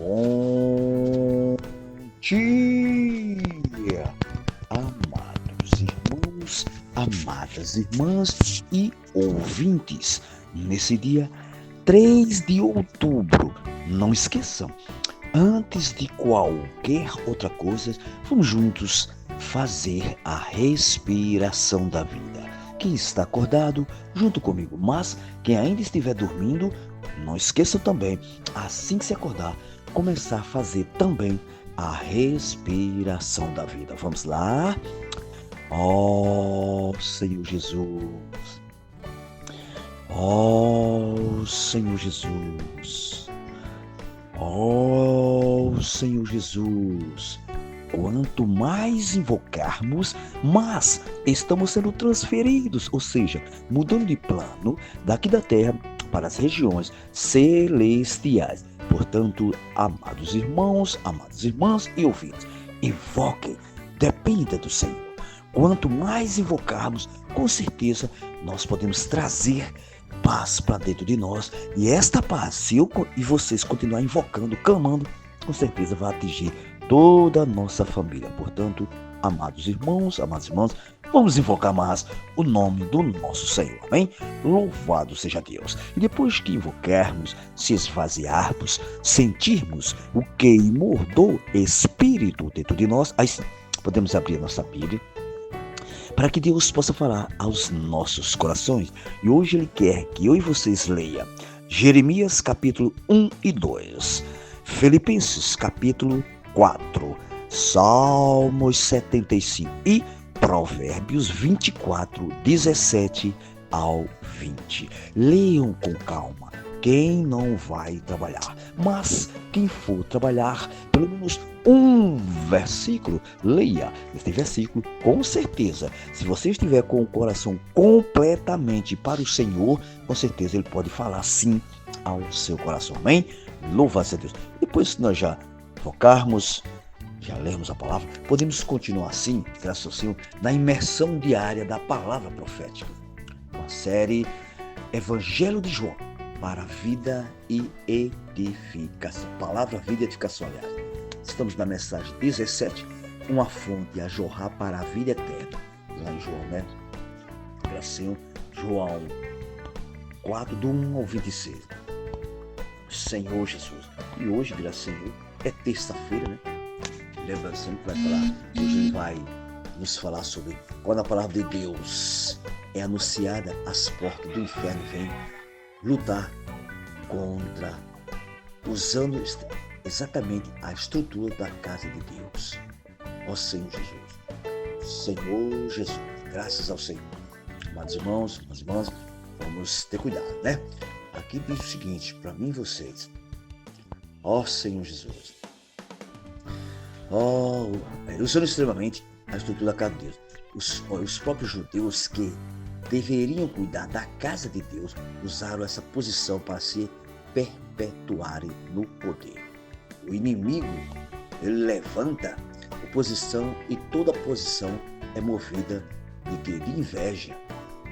Bom dia, amados irmãos, amadas irmãs e ouvintes. Nesse dia 3 de outubro, não esqueçam, antes de qualquer outra coisa, vamos juntos fazer a respiração da vida. Quem está acordado, junto comigo, mas quem ainda estiver dormindo, não esqueçam também, assim que se acordar, começar a fazer também a respiração da vida. Vamos lá? Ó Senhor Jesus, ó Senhor Jesus, ó Senhor Jesus. Quanto mais invocarmos, mais estamos sendo transferidos, ou seja, mudando de plano daqui da terra para as regiões celestiais. Portanto, amados irmãos, amadas irmãs e ouvintes, invoquem, dependa do Senhor. Quanto mais invocarmos, com certeza nós podemos trazer paz para dentro de nós. E esta paz, se eu e vocês continuar invocando, clamando, com certeza vai atingir toda a nossa família. Portanto, amados irmãos, amadas irmãs, vamos invocar mais o nome do nosso Senhor, amém? Louvado seja Deus. E depois que invocarmos, se esvaziarmos, sentirmos o queimor do Espírito dentro de nós, aí sim, podemos abrir a nossa Bíblia para que Deus possa falar aos nossos corações. E hoje Ele quer que eu e vocês leiam Jeremias capítulo 1 e 2, Filipenses capítulo 4, Salmos 75 e Provérbios 24, 17 ao 20. Leiam com calma. Quem não vai trabalhar, mas quem for trabalhar, pelo menos um versículo, leia este versículo com certeza. Se você estiver com o coração completamente para o Senhor, com certeza Ele pode falar sim ao seu coração, amém? Louvado a Deus. Depois que nós já focarmos, já lermos a palavra, podemos continuar assim, graças ao Senhor, na imersão diária da palavra profética. Uma série Evangelho de João para a vida e edificação. Palavra, vida e edificação, aliás. Estamos na mensagem 17, uma fonte a jorrar para a vida eterna. Lá em João, né? Graças ao Senhor, João 4, do 1 ao 26. Senhor Jesus. E hoje, graças ao Senhor, é terça-feira, né? Lembrando sempre que vai falar, hoje ele vai nos falar sobre quando a palavra de Deus é anunciada, as portas do inferno vêm lutar contra, usando exatamente a estrutura da casa de Deus. Ó Senhor Jesus. Senhor Jesus. Graças ao Senhor. Amados irmãos, amadas irmãs, vamos ter cuidado, né? Aqui diz o seguinte, para mim e vocês. Ó Senhor Jesus. Usando extremamente a estrutura da casa de Deus. Os próprios judeus que deveriam cuidar da casa de Deus usaram essa posição para se perpetuarem no poder. O inimigo, ele levanta oposição e toda posição é movida de inveja.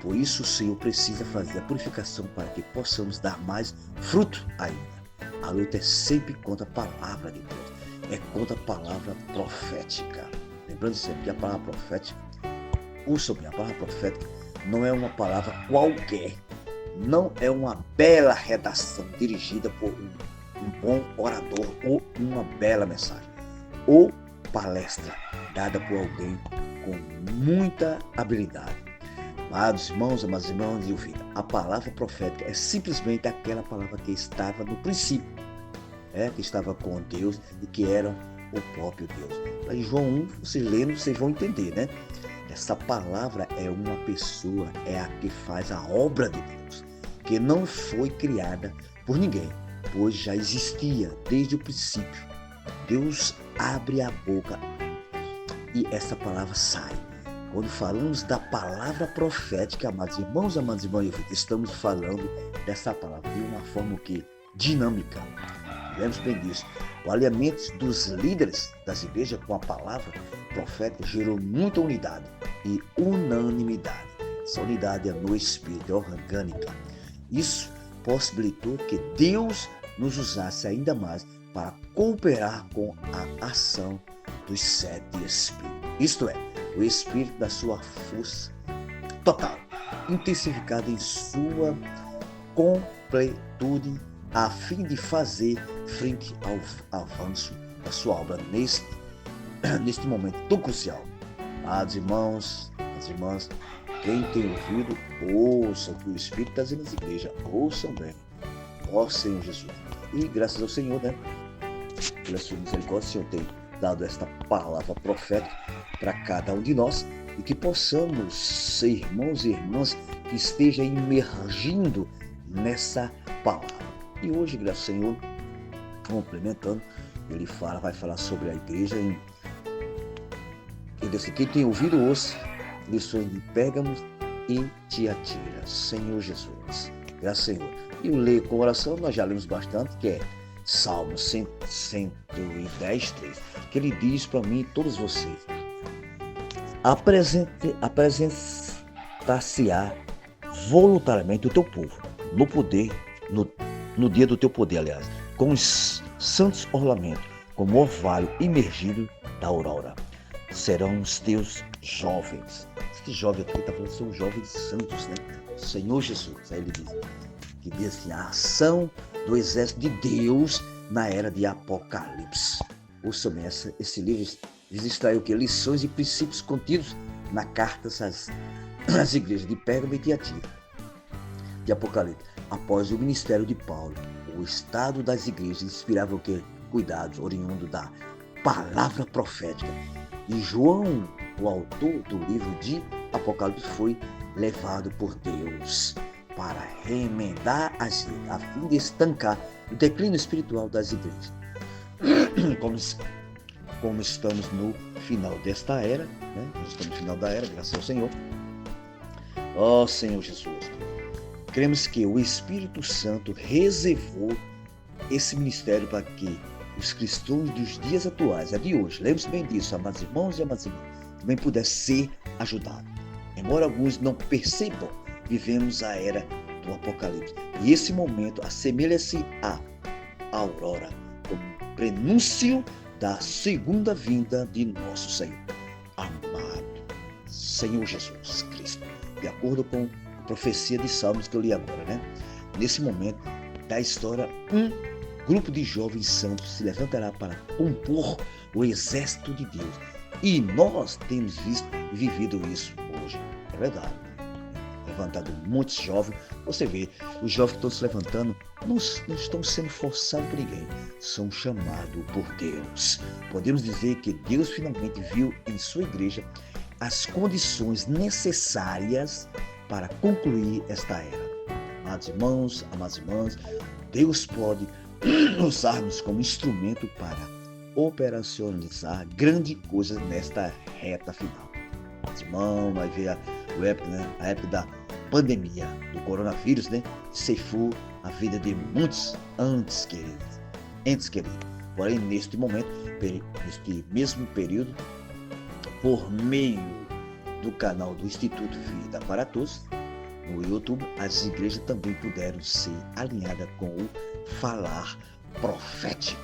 Por isso o Senhor precisa fazer a purificação para que possamos dar mais fruto ainda. A luta é sempre contra a palavra de Deus, é contra a palavra profética. Lembrando sempre que a palavra profética, a palavra profética não é uma palavra qualquer, não é uma bela redação dirigida por um bom orador ou uma bela mensagem, ou palestra dada por alguém com muita habilidade. Amados irmãos, amadas irmãs e ouvintes, a palavra profética é simplesmente aquela palavra que estava no princípio, que estava com Deus e que era o próprio Deus. Em João 1, vocês lendo, vocês vão entender, né? Essa palavra é uma pessoa, é a que faz a obra de Deus, que não foi criada por ninguém, pois já existia desde o princípio. Deus abre a boca e essa palavra sai. Quando falamos da palavra profética, amados irmãos, amadas irmãs, estamos falando dessa palavra de uma forma que dinâmica. Lembremos bem disso. O alinhamento dos líderes das igrejas com a palavra profética gerou muita unidade e unanimidade. Essa unidade é no espírito, é orgânica. Isso possibilitou que Deus nos usasse ainda mais para cooperar com a ação dos 7 Espíritos. Isto é, o Espírito da sua força total, intensificada em sua completude, a fim de fazer frente ao avanço da sua obra neste momento tão crucial. Amados irmãos, as irmãs, quem tem ouvido, ouça o que o Espírito está dizendo às igrejas, ouçam bem. Ó Senhor Jesus. E graças ao Senhor, né? Pela sua misericórdia, o Senhor tem dado esta palavra profética para cada um de nós e que possamos ser irmãos e irmãs que estejam imergindo nessa palavra. E hoje, graças ao Senhor, complementando, ele vai falar sobre a igreja ele disse, quem tem ouvido, ouça, lições de Pérgamo e Tiatira. Senhor Jesus, graças ao Senhor. E o leio com oração, nós já lemos bastante, que é Salmo 110, 3, que ele diz para mim e todos vocês: apresentar-se-á voluntariamente o teu povo, no poder, no dia do teu poder, aliás, com os santos ornamentos, como orvalho imergido da aurora. Serão os teus jovens. Esse jovem aqui está falando, são jovens santos, né? Senhor Jesus. Aí ele diz assim, a ação do exército de Deus na era de Apocalipse. Ouça bem, esse livro extrai o quê? Lições e princípios contidos na carta às igrejas de Pérgamo e Tiatira, de Apocalipse. Após o ministério de Paulo, o estado das igrejas inspirava o quê? Cuidados oriundo da palavra profética. E João, o autor do livro de Apocalipse, foi levado por Deus para remendar as vidas, a fim de estancar o declínio espiritual das igrejas. Como estamos no final desta era, né? Nós estamos no final da era, graças ao Senhor. Ó Senhor Jesus, cremos que o Espírito Santo reservou esse ministério para que os cristãos dos dias atuais, de hoje, lembre-se bem disso, amados irmãos e amadas irmãs, também pudesse ser ajudado. Embora alguns não percebam, vivemos a era do Apocalipse. E esse momento assemelha-se à aurora, como prenúncio da segunda vinda de nosso Senhor. Amado Senhor Jesus Cristo. De acordo com a profecia de Salmos que eu li agora, né? Nesse momento da história, um grupo de jovens santos se levantará para compor o exército de Deus. E nós temos visto e vivido isso hoje. É verdade. Levantado muitos jovens. Você vê, os jovens que estão se levantando não estão sendo forçados por ninguém. São chamados por Deus. Podemos dizer que Deus finalmente viu em sua igreja as condições necessárias para concluir esta era. Amados irmãos, amadas irmãs, Deus pode usar-nos como instrumento para operacionalizar grandes coisas nesta reta final. Amados irmãos, vai ver a época da pandemia do coronavírus, né? Ceifou a vida de muitos entes queridos. Porém, neste momento, neste mesmo período, por meio do canal do Instituto Vida para Todos, no YouTube, as igrejas também puderam ser alinhadas com o falar profético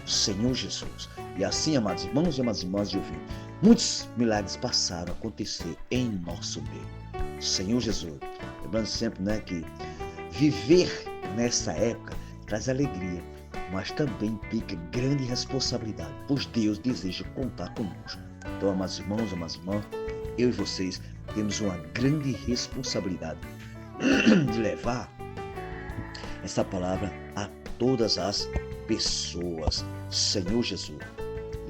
Senhor Jesus. E assim, amados irmãos e amadas irmãs de ouvir, muitos milagres passaram a acontecer em nosso meio. Senhor Jesus, lembrando sempre, né, que viver nessa época traz alegria, mas também implica grande responsabilidade, pois Deus deseja contar conosco. Então, amados irmãos, amadas irmãs, eu e vocês temos uma grande responsabilidade de levar essa palavra a todas as pessoas. Senhor Jesus.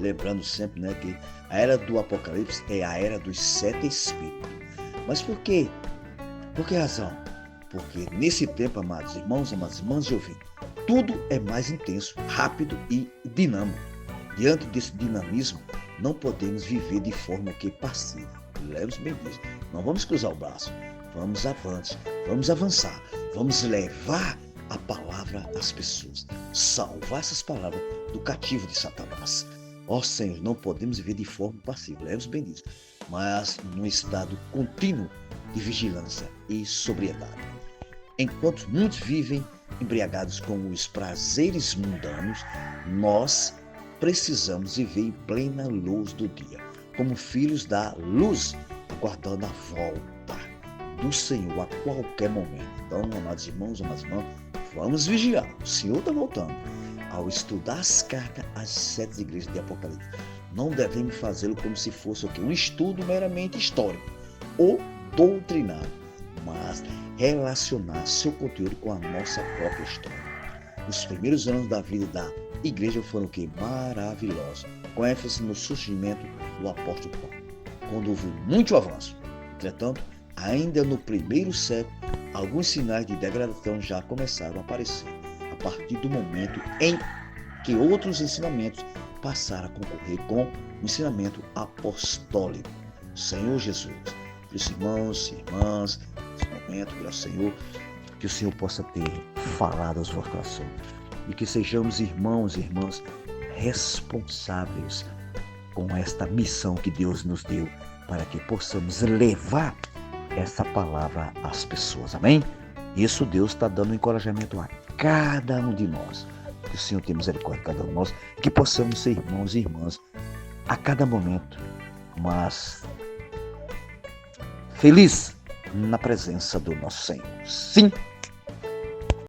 Lembrando sempre, né, que a era do Apocalipse é a era dos 7 Espíritos. Mas por quê? Por que razão? Porque nesse tempo, amados irmãos, amadas irmãs de ouvir, tudo é mais intenso, rápido e dinâmico. Diante desse dinamismo, não podemos viver de forma que passiva. Leve-se bem disso. Não vamos cruzar o braço. Vamos avante, vamos avançar. Vamos levar a palavra às pessoas. Salvar essas palavras do cativo de Satanás. Ó Senhor, não podemos viver de forma passiva. Leve-se bem disso. Mas num estado contínuo de vigilância e sobriedade. Enquanto muitos vivem embriagados com os prazeres mundanos, nós precisamos viver em plena luz do dia, como filhos da luz, aguardando a volta do Senhor a qualquer momento. Então, amados irmãos, amadas irmãs, vamos vigiar. O Senhor está voltando. Ao estudar as cartas às 7 igrejas de Apocalipse, não devemos fazê-lo como se fosse um estudo meramente histórico ou doutrinário, mas relacionar seu conteúdo com a nossa própria história. Os primeiros anos da vida da igreja foram maravilhosos, com ênfase no surgimento do apóstolo Paulo, quando houve muito avanço. Entretanto, ainda no primeiro século, alguns sinais de degradação já começaram a aparecer, a partir do momento em que outros ensinamentos passaram a concorrer com o ensinamento apostólico. Senhor Jesus, meus irmãos e irmãs, nesse momento, graças ao Senhor, que o Senhor possa ter falado aos vossos corações e que sejamos irmãos e irmãs responsáveis com esta missão que Deus nos deu, para que possamos levar essa palavra às pessoas. Amém? Isso Deus está dando encorajamento a cada um de nós. Que o Senhor tenha misericórdia de cada um de nós, que possamos ser irmãos e irmãs a cada momento, mas feliz na presença do nosso Senhor. Sim.